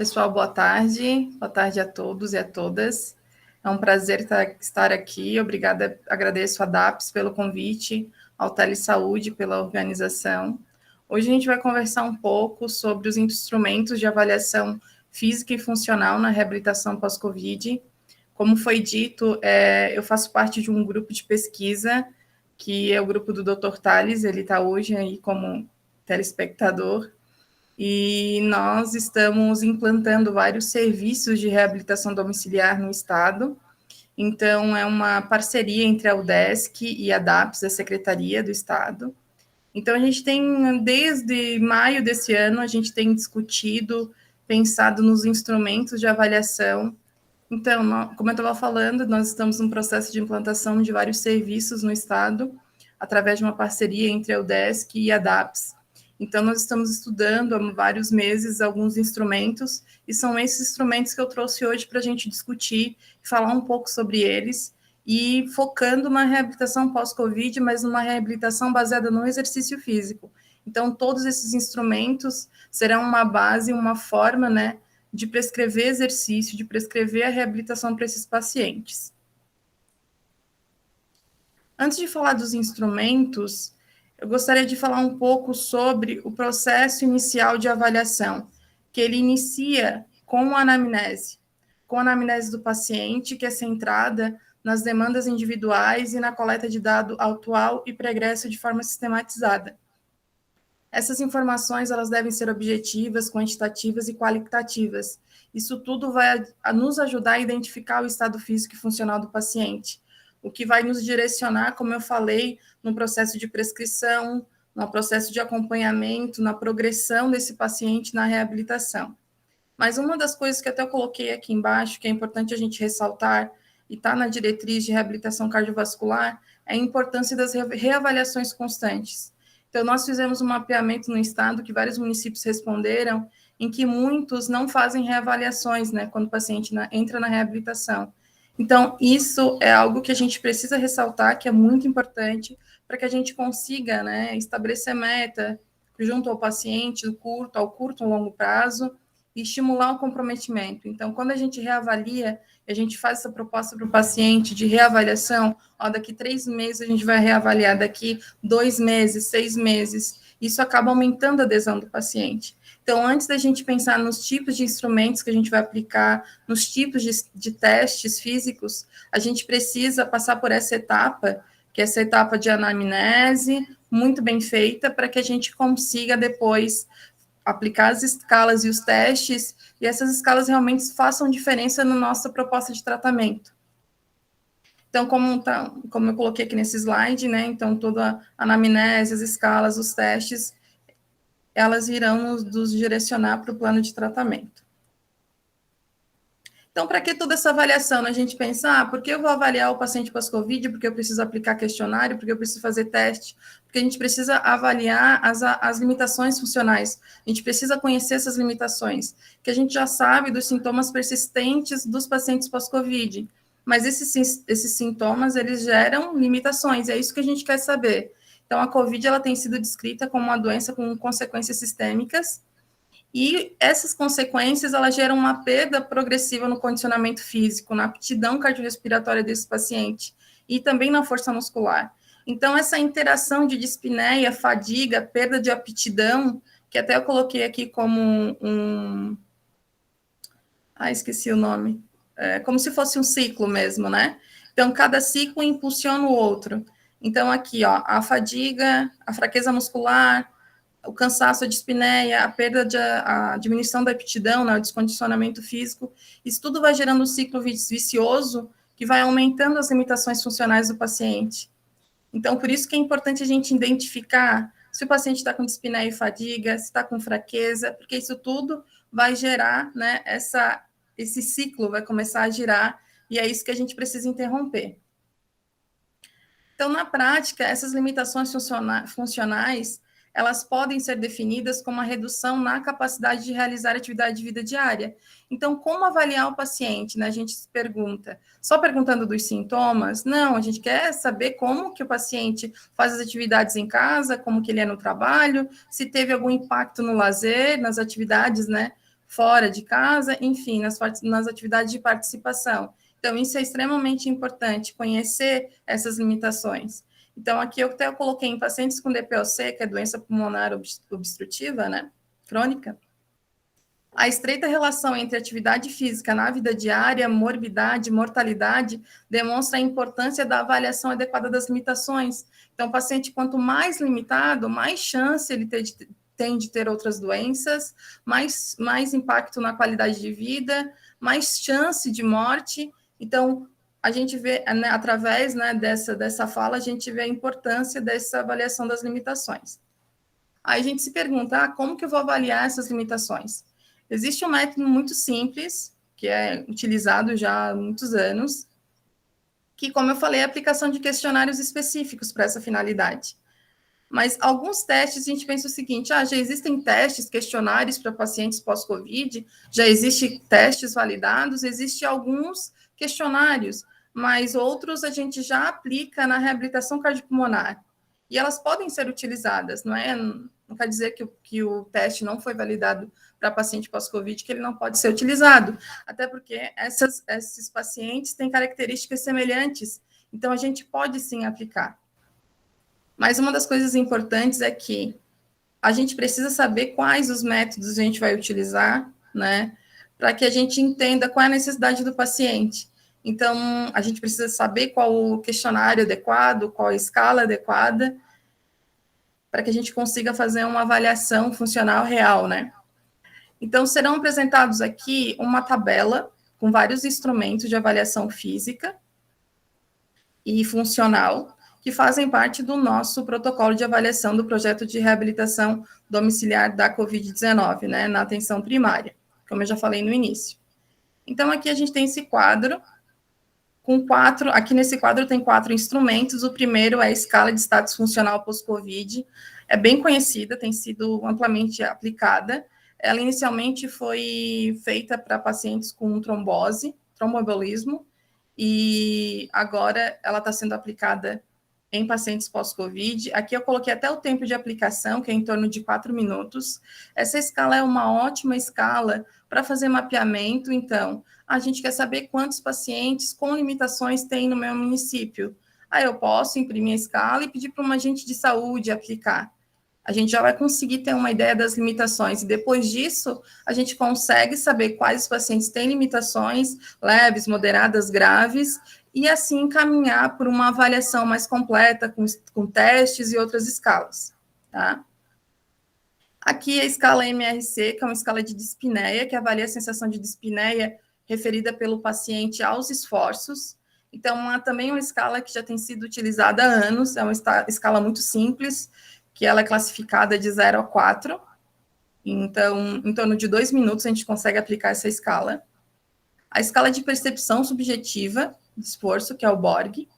Pessoal, boa tarde. Boa tarde a todos e a todas. É um prazer estar aqui. Obrigada, agradeço a DAPS pelo convite, ao Telesaúde pela organização. Hoje a gente vai conversar um pouco sobre os instrumentos de avaliação física e funcional na reabilitação pós-Covid. Como foi dito, eu faço parte de um grupo de pesquisa, que é o grupo do Dr. Thales, ele está hoje aí como telespectador, e nós estamos implantando vários serviços de reabilitação domiciliar no estado. Então, é uma parceria entre a UDESC e a DAPS, a Secretaria do Estado. Então, a gente tem, desde maio desse ano, a gente tem discutido, pensado nos instrumentos de avaliação. Então, como eu estava falando, nós estamos num processo de implantação de vários serviços no estado, através de uma parceria entre a UDESC e a DAPS. Então, nós estamos estudando há vários meses alguns instrumentos, e são esses instrumentos que eu trouxe hoje para a gente discutir, falar um pouco sobre eles, e focando na reabilitação pós-Covid, mas numa reabilitação baseada no exercício físico. Então, todos esses instrumentos serão uma base, uma forma, né, de prescrever exercício, de prescrever a reabilitação para esses pacientes. Antes de falar dos instrumentos, eu gostaria de falar um pouco sobre o processo inicial de avaliação, que ele inicia com a anamnese do paciente, que é centrada nas demandas individuais e na coleta de dado atual e pregresso de forma sistematizada. Essas informações elas devem ser objetivas, quantitativas e qualitativas. Isso tudo vai nos ajudar a identificar o estado físico e funcional do paciente, o que vai nos direcionar, como eu falei, no processo de prescrição, no processo de acompanhamento, na progressão desse paciente na reabilitação. Mas uma das coisas que até eu coloquei aqui embaixo, que é importante a gente ressaltar, e está na diretriz de reabilitação cardiovascular, é a importância das reavaliações constantes. Então, nós fizemos um mapeamento no estado, que vários municípios responderam, em que muitos não fazem reavaliações, né, quando o paciente entra na reabilitação. Então, isso é algo que a gente precisa ressaltar, que é muito importante, para que a gente consiga, né, estabelecer meta junto ao paciente, ao curto e longo prazo, e estimular o comprometimento. Então, quando a gente reavalia, a gente faz essa proposta para o paciente de reavaliação, daqui 3 meses a gente vai reavaliar, daqui 2 meses, 6 meses, isso acaba aumentando a adesão do paciente. Então, antes da gente pensar nos tipos de instrumentos que a gente vai aplicar, nos tipos de testes físicos, a gente precisa passar por essa etapa, que é essa etapa de anamnese, muito bem feita, para que a gente consiga depois aplicar as escalas e os testes, e essas escalas realmente façam diferença na nossa proposta de tratamento. Então, como eu coloquei aqui nesse slide, né, então toda a anamnese, as escalas, os testes, elas irão nos direcionar para o plano de tratamento. Então, para que toda essa avaliação? A gente pensa, por que eu vou avaliar o paciente pós-Covid? Porque eu preciso aplicar questionário, porque eu preciso fazer teste, porque a gente precisa avaliar as limitações funcionais, a gente precisa conhecer essas limitações, que a gente já sabe dos sintomas persistentes dos pacientes pós-Covid, mas esses sintomas, eles geram limitações, é isso que a gente quer saber. Então, a Covid, ela tem sido descrita como uma doença com consequências sistêmicas, e essas consequências, elas geram uma perda progressiva no condicionamento físico, na aptidão cardiorrespiratória desse paciente e também na força muscular. Então, essa interação de dispneia, fadiga, perda de aptidão, que até eu coloquei aqui como esqueci o nome. Como se fosse um ciclo mesmo, né? Então, cada ciclo impulsiona o outro. Então, aqui, a fadiga, a fraqueza muscular, o cansaço, a dispneia, a diminuição da aptidão, né, o descondicionamento físico, isso tudo vai gerando um ciclo vicioso que vai aumentando as limitações funcionais do paciente. Então, por isso que é importante a gente identificar se o paciente está com dispneia e fadiga, se está com fraqueza, porque isso tudo vai gerar, né, esse ciclo vai começar a girar, e é isso que a gente precisa interromper. Então, na prática, essas limitações funcionais, elas podem ser definidas como uma redução na capacidade de realizar atividade de vida diária. Então, como avaliar o paciente? Né? A gente se pergunta, só perguntando dos sintomas? Não, a gente quer saber como que o paciente faz as atividades em casa, como que ele é no trabalho, se teve algum impacto no lazer, nas atividades, né, fora de casa, enfim, nas atividades de participação. Então, isso é extremamente importante, conhecer essas limitações. Então, aqui eu até coloquei em pacientes com DPOC, que é doença pulmonar obstrutiva, né, crônica, a estreita relação entre atividade física na vida diária, morbidade, mortalidade, demonstra a importância da avaliação adequada das limitações. Então, o paciente, quanto mais limitado, mais chance ele tem de ter outras doenças, mais impacto na qualidade de vida, mais chance de morte. Então, a gente vê, né, através, né, dessa fala, a gente vê a importância dessa avaliação das limitações. Aí a gente se pergunta, como que eu vou avaliar essas limitações? Existe um método muito simples, que é utilizado já há muitos anos, que, como eu falei, é a aplicação de questionários específicos para essa finalidade. Mas alguns testes, a gente pensa o seguinte, já existem testes, questionários para pacientes pós-Covid, já existem testes validados, existem alguns questionários, mas outros a gente já aplica na reabilitação cardiopulmonar. E elas podem ser utilizadas, não quer dizer que o teste não foi validado para paciente pós-Covid, que ele não pode ser utilizado, até porque esses pacientes têm características semelhantes, então a gente pode sim aplicar. Mas uma das coisas importantes é que a gente precisa saber quais os métodos a gente vai utilizar, né, para que a gente entenda qual é a necessidade do paciente. Então, a gente precisa saber qual o questionário adequado, qual a escala adequada, para que a gente consiga fazer uma avaliação funcional real, né. Então, serão apresentados aqui uma tabela com vários instrumentos de avaliação física e funcional, que fazem parte do nosso protocolo de avaliação do projeto de reabilitação domiciliar da Covid-19, né, na atenção primária, como eu já falei no início. Então, aqui a gente tem esse quadro, aqui nesse quadro tem 4 instrumentos, o primeiro é a escala de status funcional pós-Covid, é bem conhecida, tem sido amplamente aplicada, ela inicialmente foi feita para pacientes com tromboembolismo, e agora ela está sendo aplicada em pacientes pós-Covid. Aqui eu coloquei até o tempo de aplicação, que é em torno de 4 minutos. Essa escala é uma ótima escala para fazer mapeamento. Então, a gente quer saber quantos pacientes com limitações tem no meu município. Aí eu posso imprimir a escala e pedir para um agente de saúde aplicar. A gente já vai conseguir ter uma ideia das limitações, e depois disso, a gente consegue saber quais pacientes têm limitações leves, moderadas, graves, e assim caminhar por uma avaliação mais completa, com testes e outras escalas, tá? Aqui a escala MRC, que é uma escala de dispneia, que avalia a sensação de dispneia referida pelo paciente aos esforços. Então, também uma escala que já tem sido utilizada há anos, é uma escala muito simples, que ela é classificada de 0 a 4. Então, em torno de 2 minutos, a gente consegue aplicar essa escala. A escala de percepção subjetiva de esforço, que é o BORG,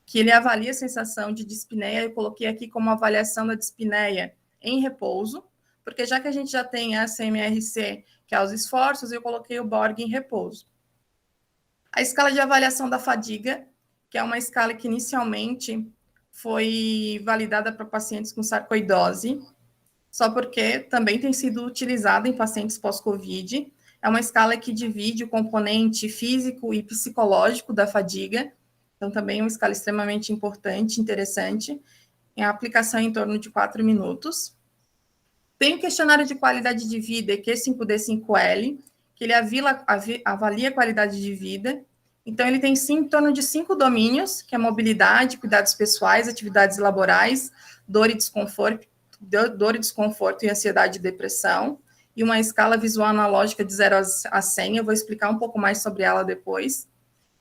que ele avalia a sensação de dispneia. Eu coloquei aqui como avaliação da dispneia em repouso, porque já que a gente já tem essa MRC, que é os esforços, eu coloquei o BORG em repouso. A escala de avaliação da fadiga, que é uma escala que inicialmente foi validada para pacientes com sarcoidose, só porque também tem sido utilizada em pacientes pós-Covid. É uma escala que divide o componente físico e psicológico da fadiga, então também é uma escala extremamente importante, interessante, em aplicação em torno de 4 minutos. Tem o questionário de qualidade de vida, Q5D5L, que ele avalia a qualidade de vida. Então, ele tem em torno de 5 domínios, que é mobilidade, cuidados pessoais, atividades laborais, dor e desconforto e ansiedade e depressão, e uma escala visual analógica de 0 a 100, eu vou explicar um pouco mais sobre ela depois.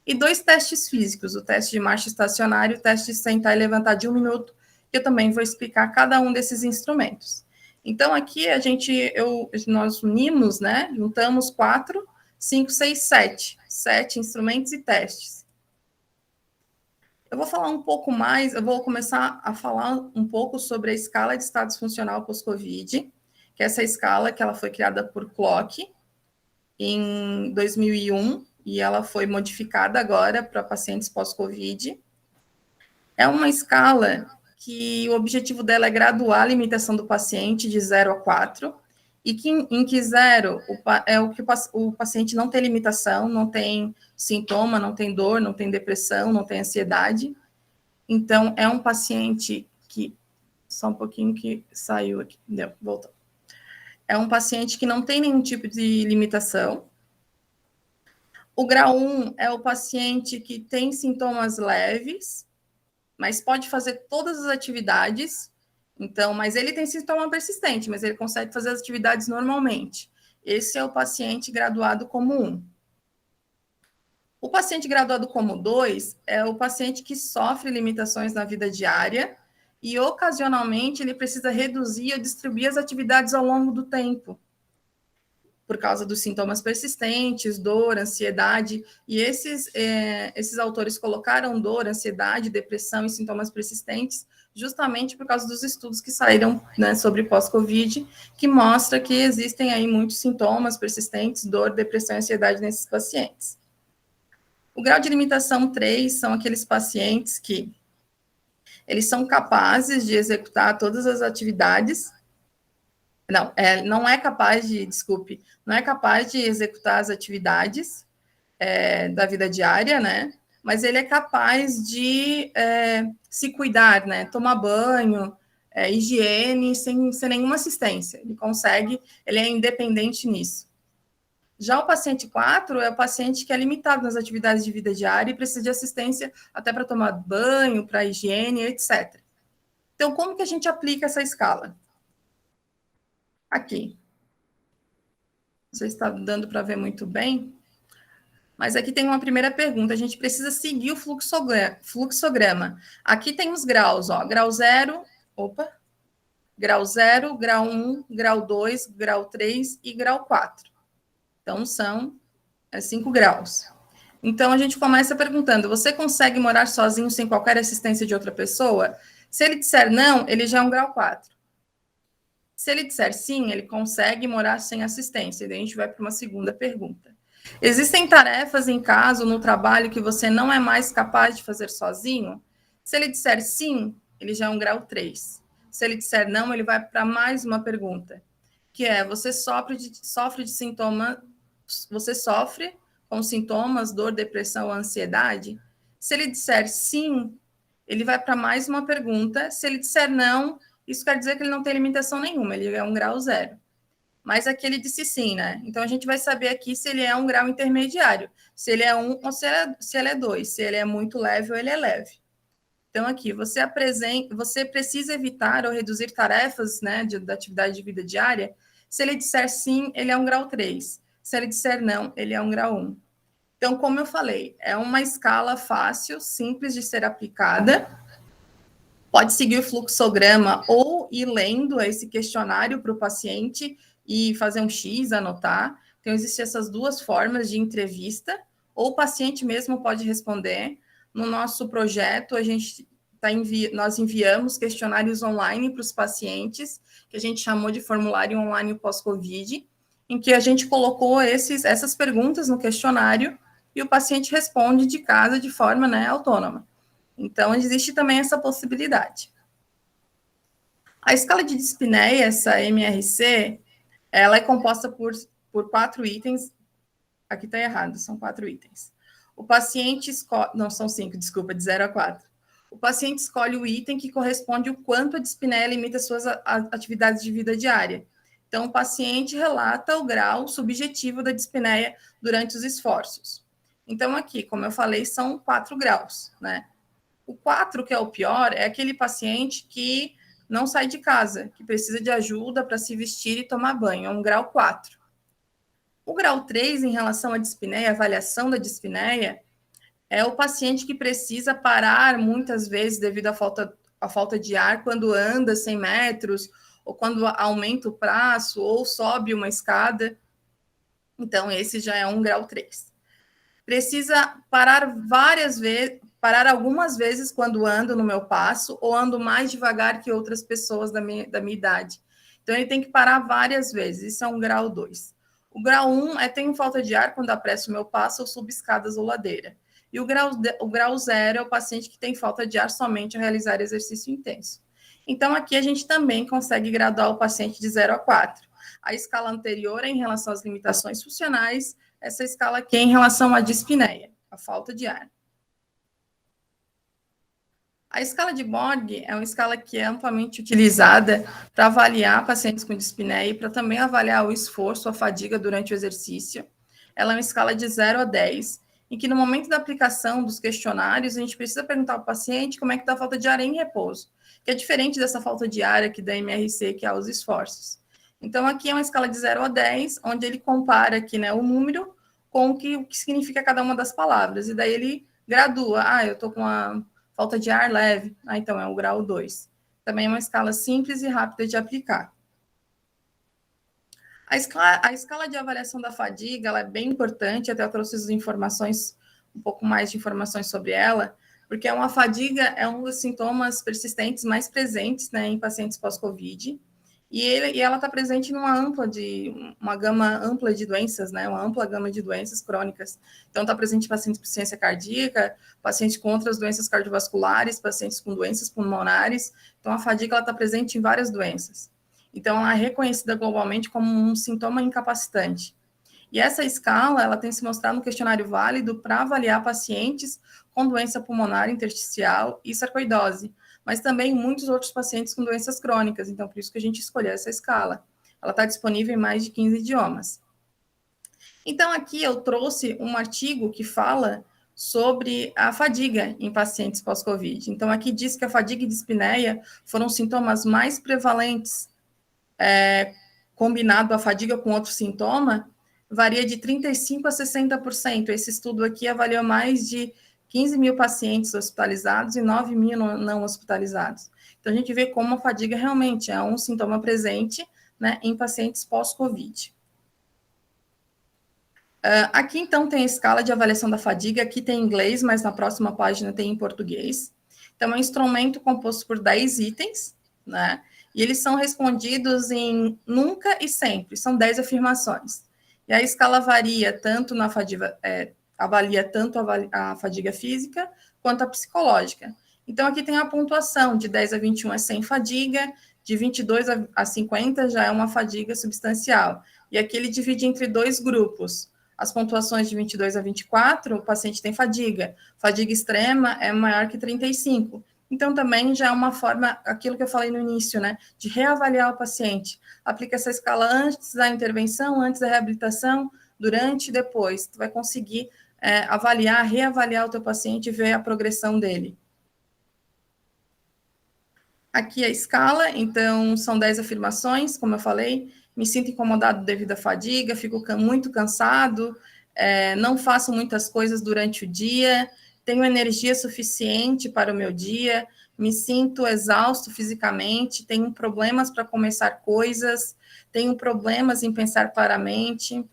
E 2 testes físicos, o teste de marcha estacionária e o teste de sentar e levantar de 1 minuto, que eu também vou explicar cada um desses instrumentos. Então, aqui nós unimos, né, juntamos 4, 5, 6, 7 instrumentos e testes. Eu vou falar um pouco mais, eu vou começar a falar um pouco sobre a escala de status funcional pós-Covid, que é essa escala que ela foi criada por Clock em 2001, e ela foi modificada agora para pacientes pós-Covid. É uma escala que o objetivo dela é graduar a limitação do paciente de 0 a 4, E que em que 0 é o que o paciente não tem limitação, não tem sintoma, não tem dor, não tem depressão, não tem ansiedade. Então, é um paciente que... Só um pouquinho que saiu aqui. Deu, voltou. É um paciente que não tem nenhum tipo de limitação. O grau 1 é o paciente que tem sintomas leves, mas pode fazer todas as atividades. Então, mas ele tem sintoma persistente, mas ele consegue fazer as atividades normalmente. Esse é o paciente graduado como 1. O paciente graduado como 2 é o paciente que sofre limitações na vida diária e, ocasionalmente, ele precisa reduzir ou distribuir as atividades ao longo do tempo, por causa dos sintomas persistentes, dor, ansiedade, e esses autores colocaram dor, ansiedade, depressão e sintomas persistentes justamente por causa dos estudos que saíram, né, sobre pós-Covid, que mostra que existem aí muitos sintomas persistentes, dor, depressão e ansiedade nesses pacientes. O grau de limitação 3 são aqueles pacientes que eles são capazes de executar todas as atividades. Não é capaz de, desculpe, não é capaz de executar as atividades da vida diária, né? Mas ele é capaz de se cuidar, né? Tomar banho, higiene, sem nenhuma assistência. Ele consegue, ele é independente nisso. Já o paciente 4 é o paciente que é limitado nas atividades de vida diária e precisa de assistência até para tomar banho, para higiene, etc. Então, como que a gente aplica essa escala? Aqui. Não sei se está dando para ver muito bem, mas aqui tem uma primeira pergunta. A gente precisa seguir o fluxograma. Aqui tem os graus, ó. Grau 0, grau 0, grau 1, grau 2, grau 3 e grau 4. Então, são 5 graus. Então, a gente começa perguntando, você consegue morar sozinho sem qualquer assistência de outra pessoa? Se ele disser não, ele já é um grau 4. Se ele disser sim, ele consegue morar sem assistência. E daí a gente vai para uma segunda pergunta. Existem tarefas em casa ou no trabalho que você não é mais capaz de fazer sozinho? Se ele disser sim, ele já é um grau 3. Se ele disser não, ele vai para mais uma pergunta, que é, você sofre de sintomas, você sofre com sintomas, dor, depressão, ansiedade? Se ele disser sim, ele vai para mais uma pergunta. Se ele disser não, isso quer dizer que ele não tem limitação nenhuma, ele é um grau 0. Mas aqui ele disse sim, né? Então a gente vai saber aqui se ele é um grau intermediário, se ele é 1 ou se ele é 2, se ele é muito leve ou ele é leve. Então aqui, você precisa evitar ou reduzir tarefas, né, da atividade de vida diária. Se ele disser sim, ele é um grau 3. Se ele disser não, ele é um grau 1. Então, como eu falei, é uma escala fácil, simples de ser aplicada. Pode seguir o fluxograma ou ir lendo esse questionário para o paciente e fazer um X, anotar. Então, existem essas duas formas de entrevista, ou o paciente mesmo pode responder. No nosso projeto, nós enviamos questionários online para os pacientes, que a gente chamou de formulário online pós-Covid, em que a gente colocou essas perguntas no questionário e o paciente responde de casa de forma, né, autônoma. Então, existe também essa possibilidade. A escala de dispneia, essa MRC, ela é composta por 4 itens. Aqui está errado, são 4 itens. O paciente escolhe... Não, são 5, desculpa, de 0 a 4. O paciente escolhe o item que corresponde ao quanto a dispneia limita suas atividades de vida diária. Então, o paciente relata o grau subjetivo da dispneia durante os esforços. Então, aqui, como eu falei, são 4 graus, né? O 4, que é o pior, é aquele paciente que não sai de casa, que precisa de ajuda para se vestir e tomar banho, é um grau 4. O grau 3, em relação à dispneia, avaliação da dispneia, é o paciente que precisa parar muitas vezes devido à falta de ar quando anda 100 metros, ou quando aumenta o braço, ou sobe uma escada. Então, esse já é um grau 3. Precisa parar algumas vezes quando ando no meu passo, ou ando mais devagar que outras pessoas da minha idade. Então, ele tem que parar várias vezes, isso é um grau 2. O grau 1 é tenho falta de ar quando apresso o meu passo ou subo escadas ou ladeira. E o grau 0 é o paciente que tem falta de ar somente ao realizar exercício intenso. Então, aqui a gente também consegue graduar o paciente de 0 a 4. A escala anterior é em relação às limitações funcionais, essa escala aqui é em relação à dispneia, a falta de ar. A escala de Borg é uma escala que é amplamente utilizada para avaliar pacientes com dispneia e para também avaliar o esforço, a fadiga durante o exercício. Ela é uma escala de 0 a 10, em que no momento da aplicação dos questionários, a gente precisa perguntar ao paciente como é que está a falta de ar em repouso, que é diferente dessa falta de ar aqui da MRC, que é os esforços. Então, aqui é uma escala de 0 a 10, onde ele compara aqui, né, o número com o que significa cada uma das palavras, e daí ele gradua. Eu estou com a falta de ar leve, então é o grau 2. Também é uma escala simples e rápida de aplicar. A escala de avaliação da fadiga ela é bem importante, até eu trouxe as informações, um pouco mais de informações sobre ela, porque uma fadiga é um dos sintomas persistentes mais presentes, né, em pacientes pós-Covid, e ela está presente uma gama ampla de doenças, né, uma ampla gama de doenças crônicas. Então, está presente em pacientes com insuficiência cardíaca, pacientes com outras doenças cardiovasculares, pacientes com doenças pulmonares. Então, a fadiga está presente em várias doenças. Então, ela é reconhecida globalmente como um sintoma incapacitante. E essa escala, ela tem se mostrado um questionário válido para avaliar pacientes com doença pulmonar intersticial e sarcoidose, mas também muitos outros pacientes com doenças crônicas. Então, por isso que a gente escolheu essa escala. Ela está disponível em mais de 15 idiomas. Então, aqui eu trouxe um artigo que fala sobre a fadiga em pacientes pós-Covid. Então, aqui diz que a fadiga e dispneia foram os sintomas mais prevalentes, combinado a fadiga com outro sintoma, varia de 35% a 60%. Esse estudo aqui avaliou mais de 15 mil pacientes hospitalizados e 9 mil não hospitalizados. Então, a gente vê como a fadiga realmente é um sintoma presente, né, em pacientes pós-Covid. Aqui, então, tem a escala de avaliação da fadiga. Aqui tem em inglês, mas na próxima página tem em português. Então, é um instrumento composto por 10 itens, né? E eles são respondidos em nunca e sempre. São 10 afirmações. E a escala varia tanto na fadiga, avalia tanto a fadiga física quanto a psicológica. Então, aqui tem a pontuação, de 10 a 21 é sem fadiga, de 22 a 50 já é uma fadiga substancial. E aqui ele divide entre dois grupos. As pontuações de 22 a 24, o paciente tem fadiga. Fadiga extrema é maior que 35. Então, também já é uma forma, aquilo que eu falei no início, né, de reavaliar o paciente. Aplica essa escala antes da intervenção, antes da reabilitação, durante e depois. Tu vai conseguir avaliar, reavaliar o teu paciente e ver a progressão dele. Aqui a escala, então, são 10 afirmações, como eu falei. Me sinto incomodado devido à fadiga, fico muito cansado, não faço muitas coisas durante o dia, tenho energia suficiente para o meu dia, me sinto exausto fisicamente, tenho problemas para começar coisas, tenho problemas em pensar claramente,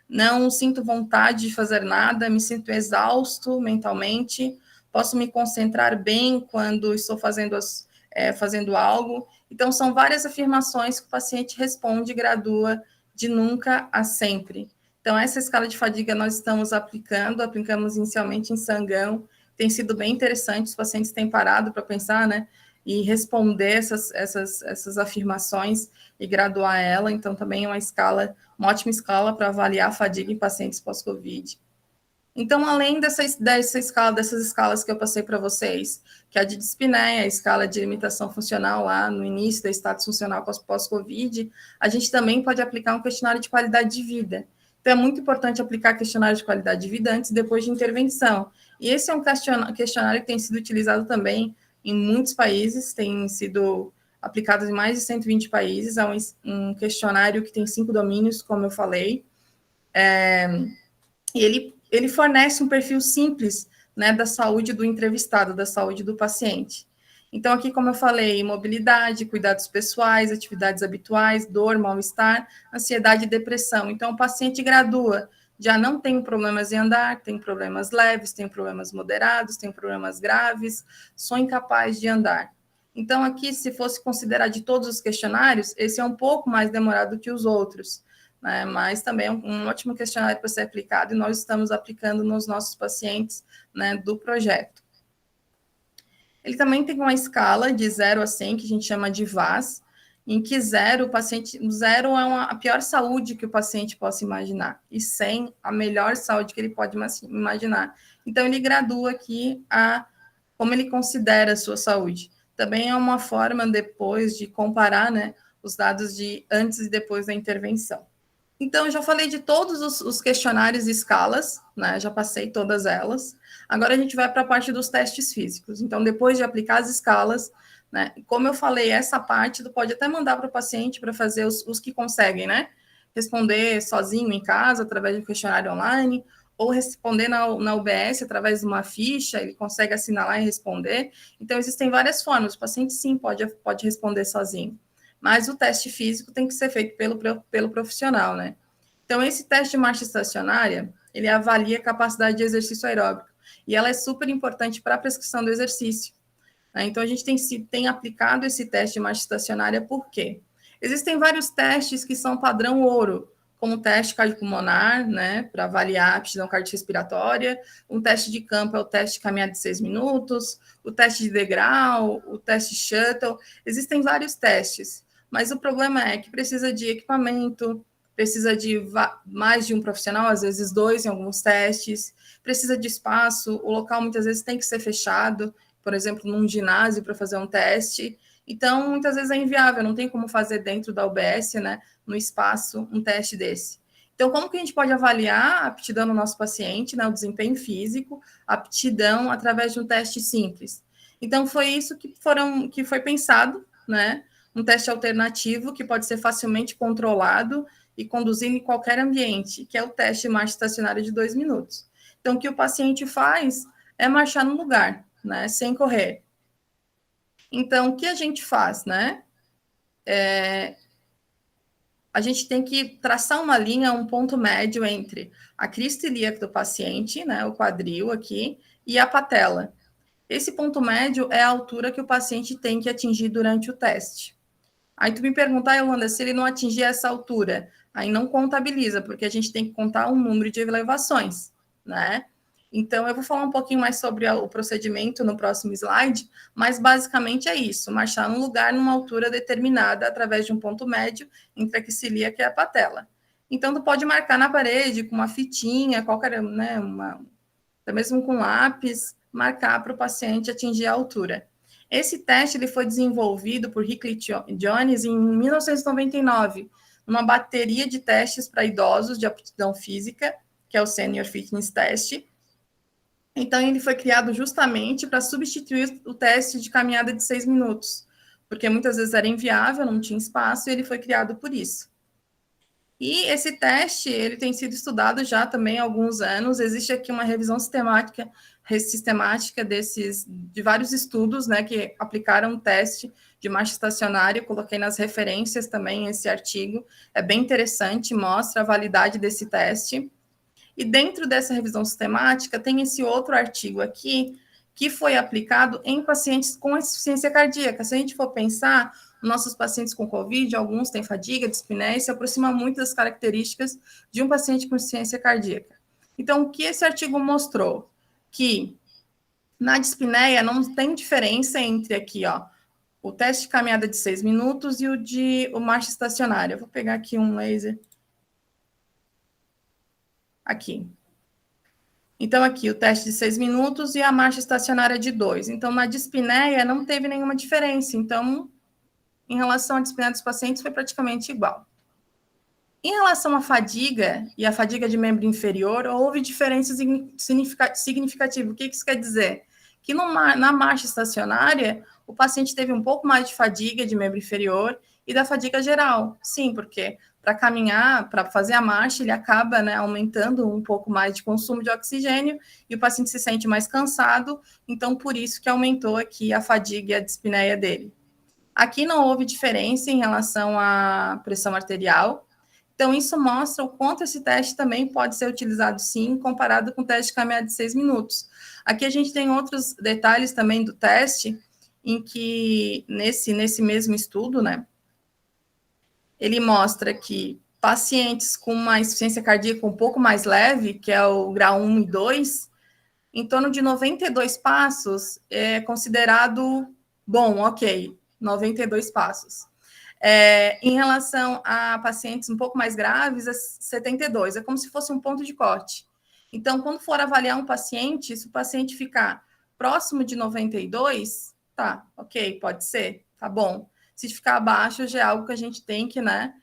não sinto vontade de fazer nada, me sinto exausto mentalmente, posso me concentrar bem quando estou fazendo algo. Então, são várias afirmações que o paciente responde e gradua de nunca a sempre. Então, essa escala de fadiga nós estamos aplicamos inicialmente em Sangão, tem sido bem interessante, os pacientes têm parado para pensar, né, e responder essas afirmações e graduar ela. Então, também é uma ótima escala para avaliar a fadiga em pacientes pós-Covid. Então, além dessas escalas que eu passei para vocês, que é a de dispneia, a escala de limitação funcional lá no início da status funcional pós-Covid, a gente também pode aplicar um questionário de qualidade de vida. Então, é muito importante aplicar questionário de qualidade de vida antes e depois de intervenção. E esse é um questionário que tem sido utilizado também em muitos países, tem sido aplicado em mais de 120 países, é um questionário que tem 5 domínios, como eu falei, e ele fornece um perfil simples, né, da saúde do entrevistado, da saúde do paciente. Então, aqui, como eu falei, mobilidade, cuidados pessoais, atividades habituais, dor, mal-estar, ansiedade e depressão. Então, o paciente gradua, já não tem problemas em andar, tem problemas leves, tem problemas moderados, tem problemas graves, sou incapaz de andar. Então, aqui, se fosse considerar de todos os questionários, esse é um pouco mais demorado que os outros, né? Mas também é um ótimo questionário para ser aplicado, e nós estamos aplicando nos nossos pacientes, né, do projeto. Ele também tem uma escala de 0 a 100, que a gente chama de VAS, em que zero é a pior saúde que o paciente possa imaginar, e 100 a melhor saúde que ele pode imaginar. Então, ele gradua aqui como ele considera a sua saúde. Também é uma forma, depois, de comparar, né, os dados de antes e depois da intervenção. Então, eu já falei de todos os questionários e escalas, né, já passei todas elas. Agora, a gente vai para a parte dos testes físicos. Então, depois de aplicar as escalas, né, como eu falei, essa parte tu pode até mandar para o paciente para fazer os que conseguem, né, responder sozinho em casa, através de um questionário online, ou responder na UBS através de uma ficha, ele consegue assinalar e responder. Então, existem várias formas. O paciente, sim, pode responder sozinho. Mas o teste físico tem que ser feito pelo profissional, né? Então, esse teste de marcha estacionária, ele avalia a capacidade de exercício aeróbico. E ela é super importante para a prescrição do exercício. Né? Então, a gente tem aplicado esse teste de marcha estacionária por quê? Existem vários testes que são padrão ouro, como o teste cardiopulmonar, né, para avaliar a aptidão cardiorrespiratória, um teste de campo é o teste de caminhada de 6 minutos, o teste de degrau, o teste shuttle, existem vários testes, mas o problema é que precisa de equipamento, precisa de mais de um profissional, às vezes 2 em alguns testes, precisa de espaço, o local muitas vezes tem que ser fechado, por exemplo, num ginásio para fazer um teste. Então, muitas vezes é inviável, não tem como fazer dentro da UBS, né, no espaço, um teste desse. Então, como que a gente pode avaliar a aptidão do nosso paciente, né, o desempenho físico, a aptidão através de um teste simples? Então, foi isso que foi pensado, né, um teste alternativo que pode ser facilmente controlado e conduzido em qualquer ambiente, que é o teste de marcha estacionária de 2 minutos. Então, o que o paciente faz é marchar no lugar, né, sem correr. Então, o que a gente faz, né? A gente tem que traçar uma linha, um ponto médio entre a crista ilíaca do paciente, né, o quadril aqui, e a patela. Esse ponto médio é a altura que o paciente tem que atingir durante o teste. Aí tu me pergunta, Yolanda, se ele não atingir essa altura, aí não contabiliza, porque a gente tem que contar um número de elevações, né? Então, eu vou falar um pouquinho mais sobre o procedimento no próximo slide, mas basicamente é isso, marchar num lugar numa altura determinada através de um ponto médio entre a axila e a patela. Então, tu pode marcar na parede com uma fitinha, qualquer, né, até mesmo com lápis, marcar para o paciente atingir a altura. Esse teste ele foi desenvolvido por Hickley Jones em 1999, numa bateria de testes para idosos de aptidão física, que é o Senior Fitness Test. Então, ele foi criado justamente para substituir o teste de caminhada de 6 minutos, porque muitas vezes era inviável, não tinha espaço, e ele foi criado por isso. E esse teste, ele tem sido estudado já também há alguns anos, existe aqui uma revisão sistemática de vários estudos, né, que aplicaram o teste de marcha estacionária, coloquei nas referências também esse artigo, é bem interessante, mostra a validade desse teste. E dentro dessa revisão sistemática, tem esse outro artigo aqui, que foi aplicado em pacientes com insuficiência cardíaca. Se a gente for pensar, nossos pacientes com COVID, alguns têm fadiga, dispneia, se aproxima muito das características de um paciente com insuficiência cardíaca. Então, o que esse artigo mostrou? Que na dispneia não tem diferença entre aqui, ó, o teste de caminhada de 6 minutos e o marcha estacionária. Eu vou pegar aqui um laser. Aqui. Então, aqui, o teste de 6 minutos e a marcha estacionária de 2. Então, na dispneia, não teve nenhuma diferença. Então, em relação à dispneia dos pacientes, foi praticamente igual. Em relação à fadiga e à fadiga de membro inferior, houve diferenças significativas. O que isso quer dizer? Que na marcha estacionária, o paciente teve um pouco mais de fadiga de membro inferior e da fadiga geral. Sim, porque para caminhar, para fazer a marcha, ele acaba, né, aumentando um pouco mais de consumo de oxigênio e o paciente se sente mais cansado, então por isso que aumentou aqui a fadiga e a dispneia dele. Aqui não houve diferença em relação à pressão arterial, então isso mostra o quanto esse teste também pode ser utilizado sim, comparado com o teste de caminhada de 6 minutos. Aqui a gente tem outros detalhes também do teste, em que nesse mesmo estudo, né, ele mostra que pacientes com uma insuficiência cardíaca um pouco mais leve, que é o grau 1 e 2, em torno de 92 passos é considerado bom, ok, 92 passos. Em relação a pacientes um pouco mais graves, é 72, é como se fosse um ponto de corte. Então, quando for avaliar um paciente, se o paciente ficar próximo de 92, tá, ok, pode ser, tá bom. Se ficar abaixo, já é algo que a gente tem que, né,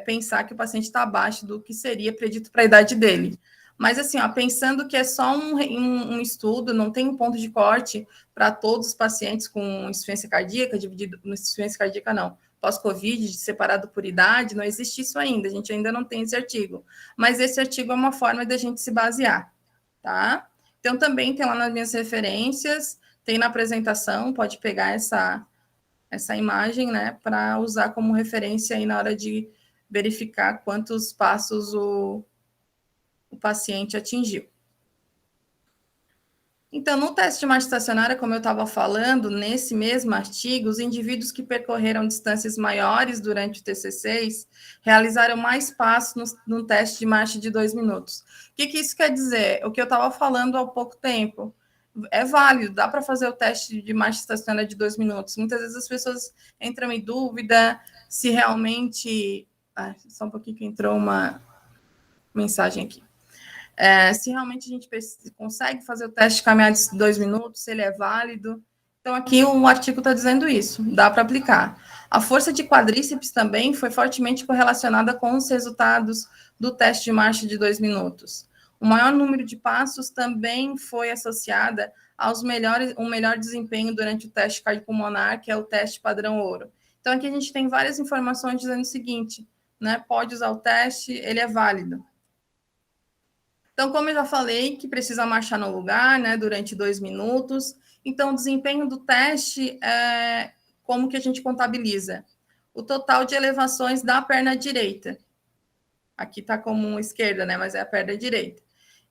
pensar que o paciente está abaixo do que seria predito para a idade dele. Mas, assim, ó, pensando que é só um estudo, não tem um ponto de corte para todos os pacientes com insuficiência cardíaca, dividido, insuficiência cardíaca não, pós-Covid, separado por idade, não existe isso ainda, a gente ainda não tem esse artigo. Mas esse artigo é uma forma de a gente se basear, tá? Então, também tem lá nas minhas referências, tem na apresentação, pode pegar essa imagem, né, para usar como referência aí na hora de verificar quantos passos o paciente atingiu. Então, no teste de marcha estacionária, como eu estava falando, nesse mesmo artigo, os indivíduos que percorreram distâncias maiores durante o TC6 realizaram mais passos no teste de marcha de 2 minutos. O que isso quer dizer? O que eu estava falando há pouco tempo. É válido, dá para fazer o teste de marcha estacionária de 2 minutos. Muitas vezes as pessoas entram em dúvida se realmente... só um pouquinho que entrou uma mensagem aqui. Se realmente a gente consegue fazer o teste de caminhada de 2 minutos, se ele é válido. Então, aqui o artigo está dizendo isso, dá para aplicar. A força de quadríceps também foi fortemente correlacionada com os resultados do teste de marcha de 2 minutos. O maior número de passos também foi associada aos um melhor desempenho durante o teste cardiopulmonar, que é o teste padrão ouro. Então, aqui a gente tem várias informações dizendo o seguinte, né? Pode usar o teste, ele é válido. Então, como eu já falei, que precisa marchar no lugar, né, durante 2 minutos. Então, o desempenho do teste, como que a gente contabiliza? O total de elevações da perna direita. Aqui está como esquerda, né, mas é a perna direita.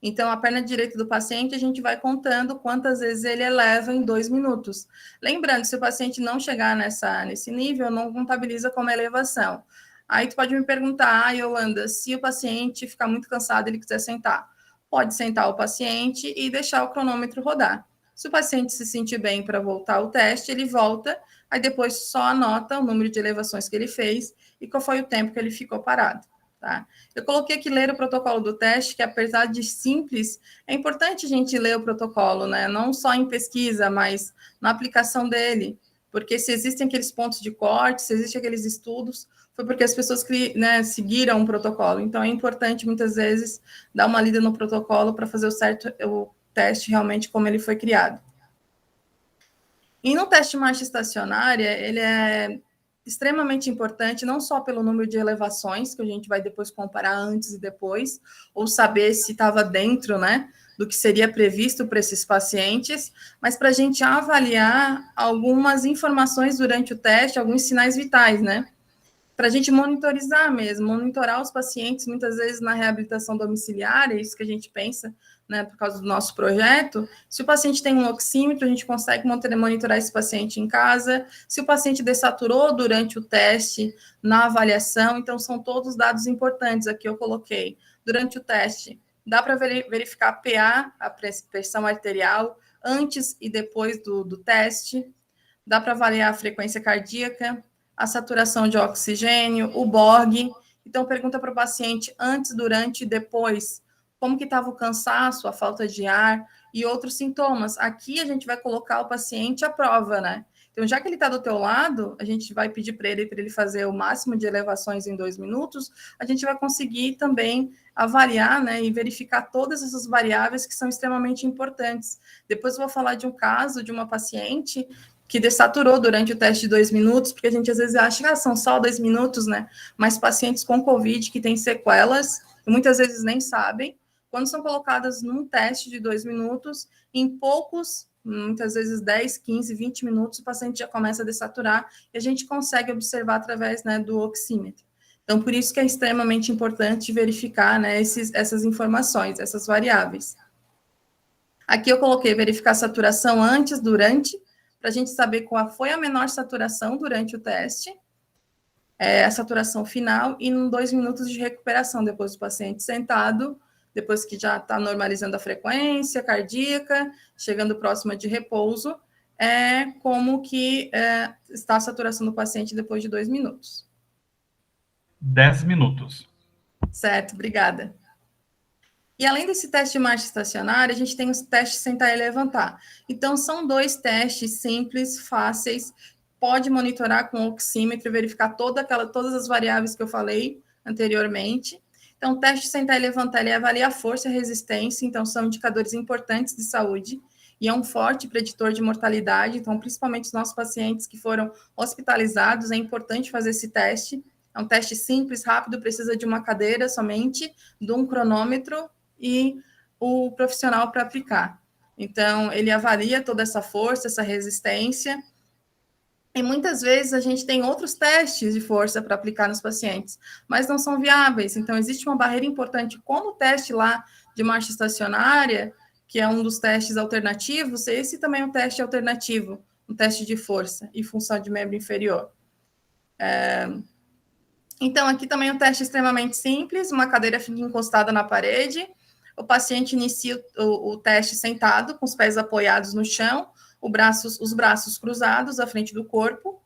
Então, a perna direita do paciente, a gente vai contando quantas vezes ele eleva em 2 minutos. Lembrando, se o paciente não chegar nesse nível, não contabiliza como elevação. Aí, tu pode me perguntar, Yolanda, se o paciente ficar muito cansado e ele quiser sentar, pode sentar o paciente e deixar o cronômetro rodar. Se o paciente se sentir bem para voltar ao teste, ele volta, aí depois só anota o número de elevações que ele fez e qual foi o tempo que ele ficou parado. Tá? Eu coloquei aqui ler o protocolo do teste, que apesar de simples, é importante a gente ler o protocolo, né? Não só em pesquisa, mas na aplicação dele, porque se existem aqueles pontos de corte, se existem aqueles estudos, foi porque as pessoas que, né, seguiram um protocolo. Então, é importante, muitas vezes, dar uma lida no protocolo para fazer o teste realmente como ele foi criado. E no teste de marcha estacionária, ele é extremamente importante, não só pelo número de elevações, que a gente vai depois comparar antes e depois, ou saber se estava dentro, né, do que seria previsto para esses pacientes, mas para a gente avaliar algumas informações durante o teste, alguns sinais vitais, né? Para a gente monitorizar mesmo, monitorar os pacientes, muitas vezes na reabilitação domiciliar, é isso que a gente pensa, né, por causa do nosso projeto. Se o paciente tem um oxímetro, a gente consegue monitorar esse paciente em casa. Se o paciente dessaturou durante o teste, na avaliação, então são todos dados importantes aqui eu coloquei. Durante o teste, dá para verificar a PA, a pressão arterial, antes e depois do teste. Dá para avaliar a frequência cardíaca, a saturação de oxigênio, o Borg. Então, pergunta para o paciente antes, durante e depois, como que estava o cansaço, a falta de ar e outros sintomas. Aqui a gente vai colocar o paciente à prova, né? Então, já que ele está do teu lado, a gente vai pedir para ele fazer o máximo de elevações em 2 minutos, a gente vai conseguir também avaliar, né, e verificar todas essas variáveis que são extremamente importantes. Depois eu vou falar de um caso de uma paciente que dessaturou durante o teste de 2 minutos, porque a gente às vezes acha que são só 2 minutos, né? Mas pacientes com Covid que têm sequelas, muitas vezes nem sabem, quando são colocadas num teste de 2 minutos, em poucos, muitas vezes 10, 15, 20 minutos, o paciente já começa a dessaturar e a gente consegue observar através, né, do oxímetro. Então, por isso que é extremamente importante verificar, né, essas informações, essas variáveis. Aqui eu coloquei verificar a saturação antes, durante, para a gente saber qual foi a menor saturação durante o teste, a saturação final, e em 2 minutos de recuperação, depois do paciente sentado, depois que já está normalizando a frequência cardíaca, chegando próxima de repouso, como que está a saturação do paciente depois de 2 minutos. 10 minutos. Certo, obrigada. E além desse teste de marcha estacionária, a gente tem os testes sentar e levantar. Então, são 2 testes simples, fáceis, pode monitorar com o oxímetro e verificar todas as variáveis que eu falei anteriormente. Então, o teste sentar e levantar, ele avalia a força e a resistência, então são indicadores importantes de saúde, e é um forte preditor de mortalidade, então, principalmente os nossos pacientes que foram hospitalizados, é importante fazer esse teste. É um teste simples, rápido, precisa de uma cadeira somente, de um cronômetro e o profissional para aplicar. Então, ele avalia toda essa força, essa resistência, e muitas vezes a gente tem outros testes de força para aplicar nos pacientes, mas não são viáveis. Então, existe uma barreira importante, como o teste lá de marcha estacionária, que é um dos testes alternativos, esse também é um teste alternativo, um teste de força e função de membro inferior. Então, aqui também é um teste extremamente simples, uma cadeira fica encostada na parede, o paciente inicia o teste sentado, com os pés apoiados no chão, os braços cruzados à frente do corpo,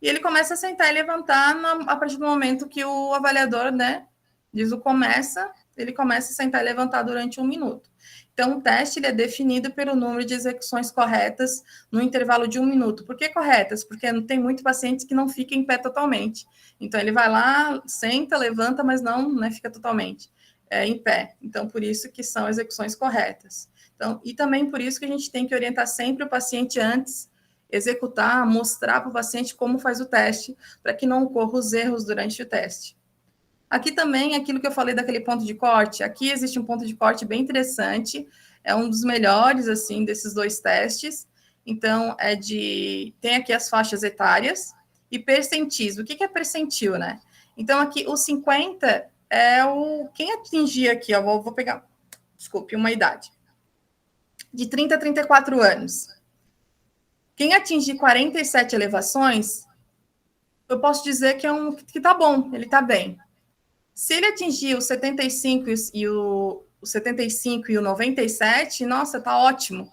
e ele começa a sentar e levantar a partir do momento que o avaliador, né, diz o começa, ele começa a sentar e levantar durante 1 minuto. Então, o teste ele é definido pelo número de execuções corretas no intervalo de 1 minuto. Por que corretas? Porque tem muitos pacientes que não ficam em pé totalmente. Então, ele vai lá, senta, levanta, mas não, né, fica totalmente em pé. Então, por isso que são execuções corretas. Então, e também por isso que a gente tem que orientar sempre o paciente antes, executar, mostrar para o paciente como faz o teste, para que não ocorram os erros durante o teste. Aqui também, aquilo que eu falei daquele ponto de corte, aqui existe um ponto de corte bem interessante, é um dos melhores, assim, desses 2 testes. Então, tem aqui as faixas etárias e percentis. O que é percentil, né? Então, aqui, o 50 é quem atingir aqui, ó, vou pegar, desculpe, uma idade. De 30 a 34 anos. Quem atingir 47 elevações, eu posso dizer que tá bom, ele tá bem. Se ele atingir o 75 e o 75 e o 97, nossa, tá ótimo.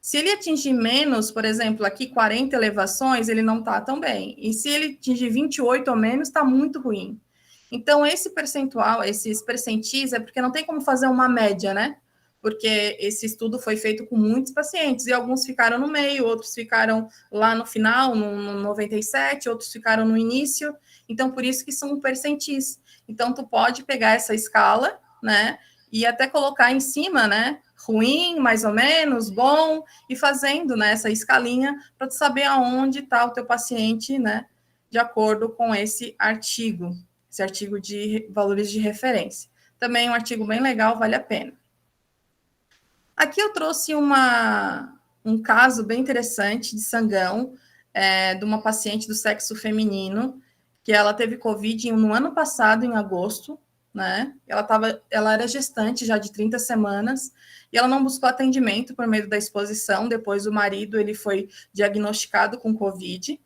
Se ele atingir menos, por exemplo, aqui 40 elevações, ele não tá tão bem. E se ele atingir 28 ou menos, tá muito ruim. Então, esse percentual, esses percentis, é porque não tem como fazer uma média, né? Porque esse estudo foi feito com muitos pacientes, e alguns ficaram no meio, outros ficaram lá no final, no 97, outros ficaram no início. Então, por isso que são percentis. Então, tu pode pegar essa escala, né? E até colocar em cima, né? Ruim, mais ou menos, bom, e fazendo, né, essa escalinha para tu saber aonde está o teu paciente, né? De acordo com esse artigo de valores de referência. Também um artigo bem legal, vale a pena. Aqui eu trouxe um caso bem interessante de Sangão, de uma paciente do sexo feminino, que ela teve Covid no ano passado, em agosto, né? Ela era gestante já de 30 semanas, e ela não buscou atendimento por meio da exposição, depois o marido ele foi diagnosticado com Covid,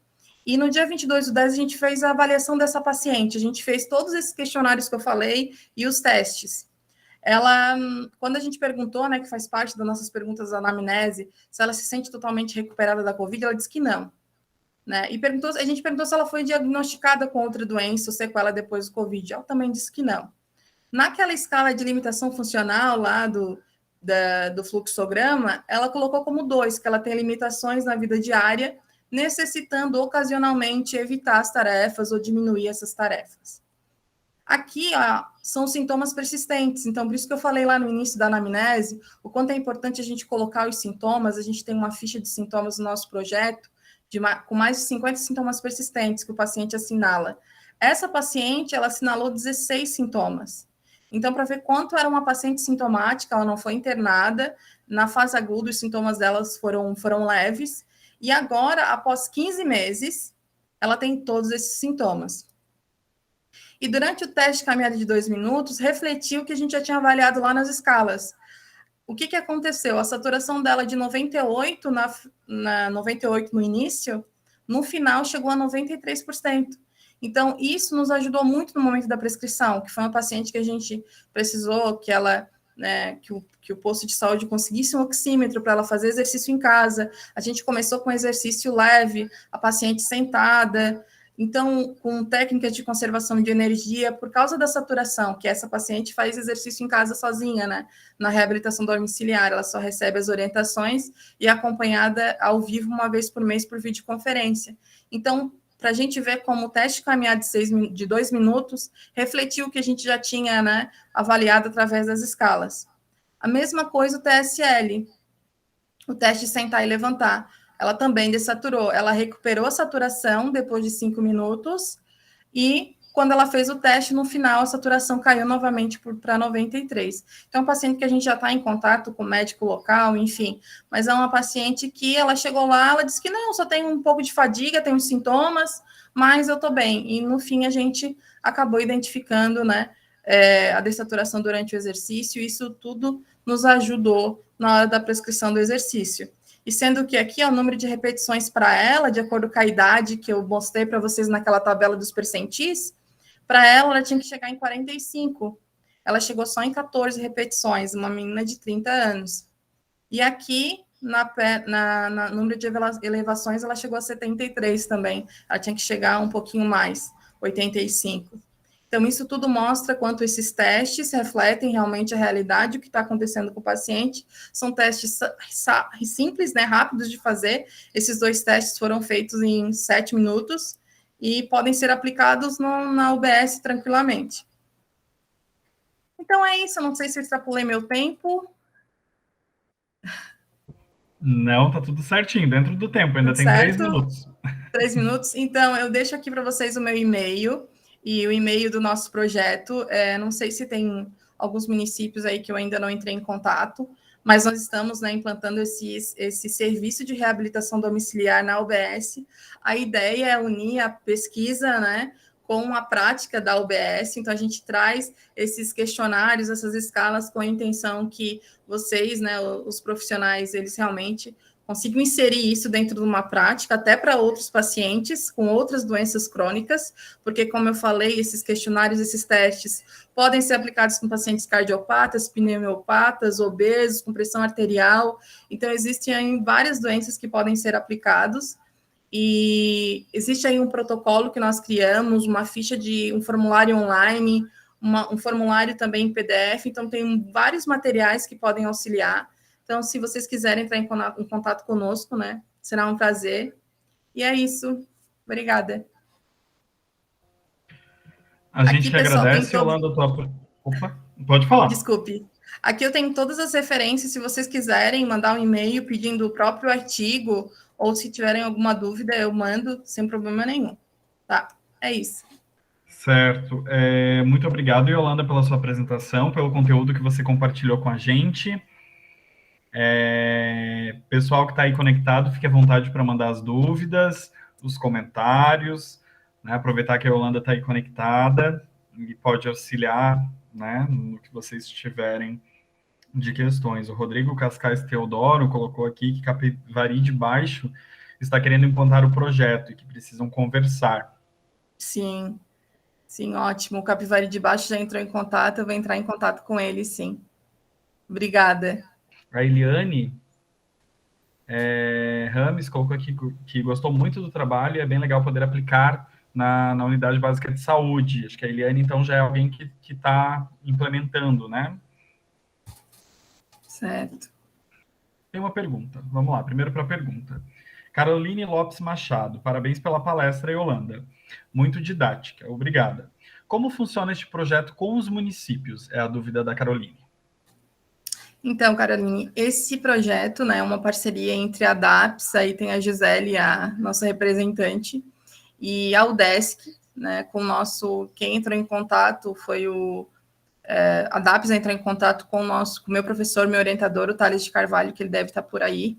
e no dia 22/10 a gente fez a avaliação dessa paciente, a gente fez todos esses questionários que eu falei e os testes. Ela, quando a gente perguntou, né, que faz parte das nossas perguntas da anamnese, se ela se sente totalmente recuperada da Covid, ela disse que não, né? E a gente perguntou se ela foi diagnosticada com outra doença ou sequela depois do Covid. Ela também disse que não. Naquela escala de limitação funcional lá do fluxograma, ela colocou como 2, que ela tem limitações na vida diária, necessitando ocasionalmente evitar as tarefas ou diminuir essas tarefas. Aqui, ó, são sintomas persistentes, então por isso que eu falei lá no início da anamnese, o quanto é importante a gente colocar os sintomas, a gente tem uma ficha de sintomas no nosso projeto, com mais de 50 sintomas persistentes que o paciente assinala. Essa paciente, ela assinalou 16 sintomas. Então, para ver quanto era uma paciente sintomática, ela não foi internada, na fase aguda os sintomas delas foram leves, e agora, após 15 meses, ela tem todos esses sintomas. E durante o teste de caminhada de 2 minutos, refletiu o que a gente já tinha avaliado lá nas escalas. O que aconteceu? A saturação dela de 98 98 no início, no final chegou a 93%. Então, isso nos ajudou muito no momento da prescrição, que foi uma paciente que a gente precisou que ela, né, que o posto de saúde conseguisse um oxímetro para ela fazer exercício em casa. A gente começou com exercício leve, a paciente sentada, Então, com técnicas de conservação de energia, por causa da saturação, que essa paciente faz exercício em casa sozinha, né? Na reabilitação domiciliar, ela só recebe as orientações e é acompanhada ao vivo uma vez por mês por videoconferência. Então, para a gente ver como o teste caminhar de 2 minutos refletiu o que a gente já tinha, né, avaliado através das escalas. A mesma coisa o TSL, o teste sentar e levantar. Ela também desaturou. Ela recuperou a saturação depois de 5 minutos e quando ela fez o teste, no final, a saturação caiu novamente para 93. Então, é um paciente que a gente já está em contato com o médico local, enfim, mas é uma paciente que ela chegou lá, ela disse que não, só tem um pouco de fadiga, tem uns sintomas, mas eu estou bem. E, no fim, a gente acabou identificando, né, a dessaturação durante o exercício, e isso tudo nos ajudou na hora da prescrição do exercício. E sendo que aqui é o número de repetições para ela, de acordo com a idade que eu mostrei para vocês naquela tabela dos percentis, para ela tinha que chegar em 45. Ela chegou só em 14 repetições, uma menina de 30 anos. E aqui, na número de elevações, ela chegou a 73 também. Ela tinha que chegar um pouquinho mais, 85. Então, isso tudo mostra quanto esses testes refletem realmente a realidade, o que está acontecendo com o paciente. São testes simples, né, rápidos de fazer. Esses 2 testes foram feitos em 7 minutos e podem ser aplicados na UBS tranquilamente. Então, é isso. Eu não sei se eu extrapolei meu tempo. Não, tá tudo certinho, dentro do tempo. Ainda tem 3 minutos. 3 minutos. Então, eu deixo aqui para vocês o meu e-mail e o e-mail do nosso projeto. Não sei se tem alguns municípios aí que eu ainda não entrei em contato, mas nós estamos, né, implantando esse serviço de reabilitação domiciliar na UBS. A ideia é unir a pesquisa, né, com a prática da UBS. Então, a gente traz esses questionários, essas escalas, com a intenção que vocês, né, os profissionais, eles realmente consigo inserir isso dentro de uma prática, até para outros pacientes com outras doenças crônicas, porque, como eu falei, esses questionários, esses testes podem ser aplicados com pacientes cardiopatas, pneumopatas, obesos, com pressão arterial. Então, existem aí várias doenças que podem ser aplicados. E existe aí um protocolo que nós criamos, uma ficha de um formulário online, um formulário também em PDF. Então, tem vários materiais que podem auxiliar. Então, se vocês quiserem entrar em contato conosco, né, será um prazer. E é isso. Obrigada. A gente Aqui, que pessoal, tem agradece, todo... Yolanda, tua... Opa, pode falar. Desculpe. Aqui eu tenho todas as referências, se vocês quiserem mandar um e-mail pedindo o próprio artigo, ou se tiverem alguma dúvida, eu mando sem problema nenhum. Tá? É isso. Certo. Muito obrigado, Yolanda, pela sua apresentação, pelo conteúdo que você compartilhou com a gente. Pessoal que está aí conectado, fique à vontade para mandar as dúvidas, os comentários, né? Aproveitar que a Yolanda está aí conectada e pode auxiliar, né, no que vocês tiverem de questões. O Rodrigo Cascais Teodoro colocou aqui que Capivari de Baixo está querendo implantar o projeto e que precisam conversar. Sim, sim, ótimo. O Capivari de Baixo já entrou em contato, eu vou entrar em contato com ele, sim. Obrigada. A Eliane Rames colocou aqui que gostou muito do trabalho e é bem legal poder aplicar na unidade básica de saúde. Acho que a Eliane, então, já é alguém que está implementando, né? Certo. Tem uma pergunta. Vamos lá, primeiro para a pergunta. Caroline Lopes Machado, parabéns pela palestra, Yolanda. Muito didática, obrigada. Como funciona este projeto com os municípios? É a dúvida da Caroline. Então, Caroline, esse projeto, né, é uma parceria entre a DAPS, aí tem a Gisele, a nossa representante, e a UDESC, né, com o nosso, quem entrou em contato foi a DAPS entrou em contato com o meu professor, meu orientador, o Thales de Carvalho, que ele deve estar por aí,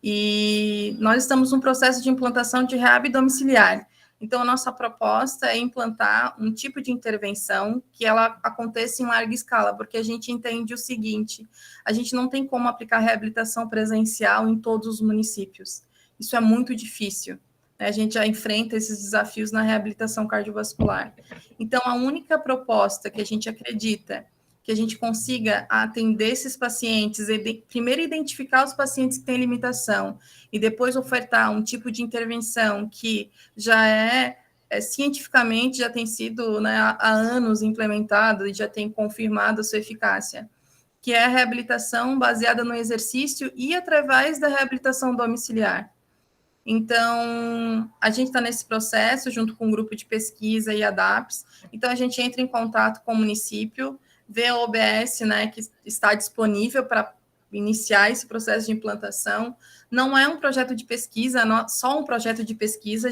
e nós estamos num processo de implantação de reab domiciliar. Então, a nossa proposta é implantar um tipo de intervenção que ela aconteça em larga escala, porque a gente entende o seguinte, a gente não tem como aplicar reabilitação presencial em todos os municípios. Isso é muito difícil. Né? A gente já enfrenta esses desafios na reabilitação cardiovascular. Então, a única proposta que a gente acredita que a gente consiga atender esses pacientes, primeiro identificar os pacientes que têm limitação e depois ofertar um tipo de intervenção que já é cientificamente já tem sido, né, há anos implementado e já tem confirmado a sua eficácia, que é a reabilitação baseada no exercício e através da reabilitação domiciliar. Então, a gente está nesse processo, junto com um grupo de pesquisa e a DAPS, então a gente entra em contato com o município, vê a OBS, né, que está disponível para iniciar esse processo de implantação. Não é um projeto de pesquisa, só um projeto de pesquisa,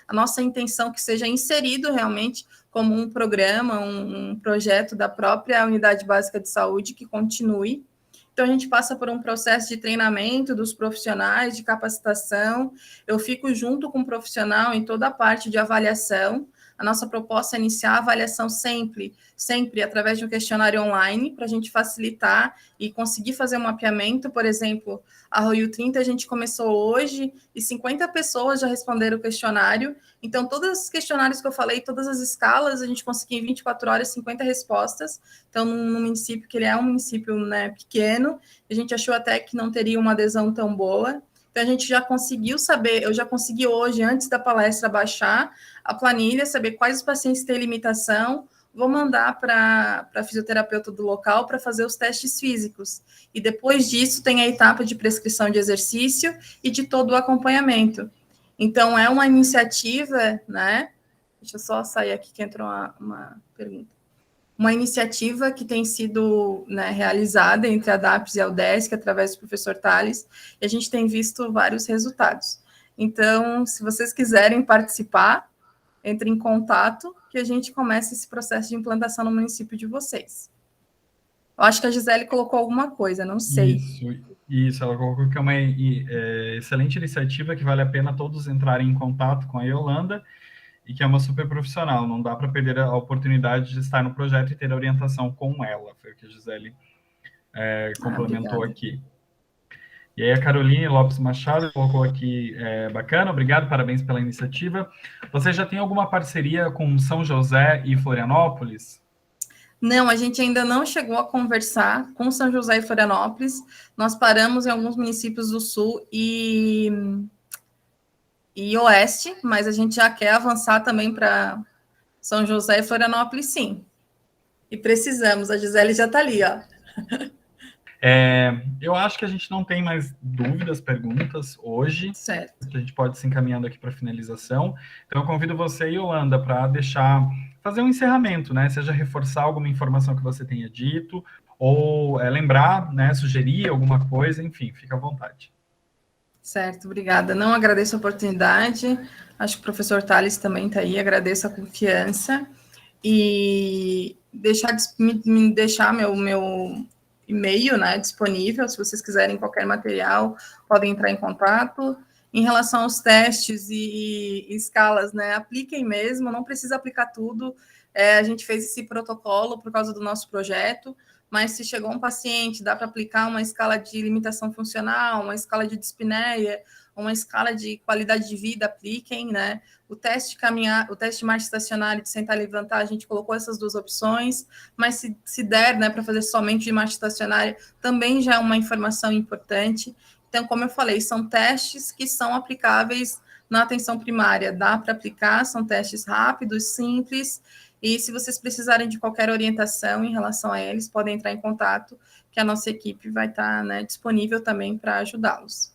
a nossa intenção é que seja inserido realmente como um programa, um projeto da própria Unidade Básica de Saúde que continue. Então, a gente passa por um processo de treinamento dos profissionais, de capacitação. Eu fico junto com o profissional em toda a parte de avaliação. A nossa proposta é iniciar a avaliação sempre através de um questionário online, para a gente facilitar e conseguir fazer um mapeamento. Por exemplo, a Royal 30 a gente começou hoje e 50 pessoas já responderam o questionário. Então, todos os questionários que eu falei, todas as escalas, a gente conseguiu em 24 horas 50 respostas. Então, num município que ele é um município, né, pequeno, a gente achou até que não teria uma adesão tão boa. Então, a gente já conseguiu saber, eu já consegui hoje, antes da palestra, baixar a planilha, saber quais os pacientes têm limitação, vou mandar para a fisioterapeuta do local para fazer os testes físicos. E depois disso, tem a etapa de prescrição de exercício e de todo o acompanhamento. Então, é uma iniciativa, né? Deixa eu só sair aqui que entrou uma pergunta. Uma iniciativa que tem sido, né, realizada entre a DAPS e a UDESC, através do professor Tales, e a gente tem visto vários resultados. Então, se vocês quiserem participar, entre em contato, que a gente comece esse processo de implantação no município de vocês. Eu acho que a Gisele colocou alguma coisa, não sei. Isso, ela colocou que é uma excelente iniciativa, que vale a pena todos entrarem em contato com a Yolanda, e que é uma super profissional, não dá para perder a oportunidade de estar no projeto e ter a orientação com ela, foi o que a Gisele complementou aqui. E aí a Caroline Lopes Machado colocou aqui, bacana, obrigado, parabéns pela iniciativa. Você já tem alguma parceria com São José e Florianópolis? Não, a gente ainda não chegou a conversar com São José e Florianópolis. Nós paramos em alguns municípios do Sul e Oeste, mas a gente já quer avançar também para São José e Florianópolis, sim. E precisamos, a Gisele já está ali, ó. Eu acho que a gente não tem mais dúvidas, perguntas hoje. Certo. Que a gente pode se encaminhando aqui para a finalização. Então, eu convido você, Yolanda, para fazer um encerramento, né? Seja reforçar alguma informação que você tenha dito, ou lembrar, né? Sugerir alguma coisa, enfim, fica à vontade. Certo, obrigada. Não agradeço a oportunidade, acho que o professor Tales também está aí, agradeço a confiança, e me deixar meu e-mail, né, disponível, se vocês quiserem qualquer material, podem entrar em contato. Em relação aos testes e escalas, né, apliquem mesmo, não precisa aplicar tudo, a gente fez esse protocolo por causa do nosso projeto, mas se chegou um paciente, dá para aplicar uma escala de limitação funcional, uma escala de dispneia, uma escala de qualidade de vida, apliquem, né? O teste de caminhar, o teste de marcha estacionária e de sentar e levantar, a gente colocou essas duas opções, mas se der, né, para fazer somente de marcha estacionária, também já é uma informação importante. Então, como eu falei, são testes que são aplicáveis na atenção primária, dá para aplicar, são testes rápidos, simples, e se vocês precisarem de qualquer orientação em relação a eles, podem entrar em contato, que a nossa equipe vai estar, né, disponível também para ajudá-los.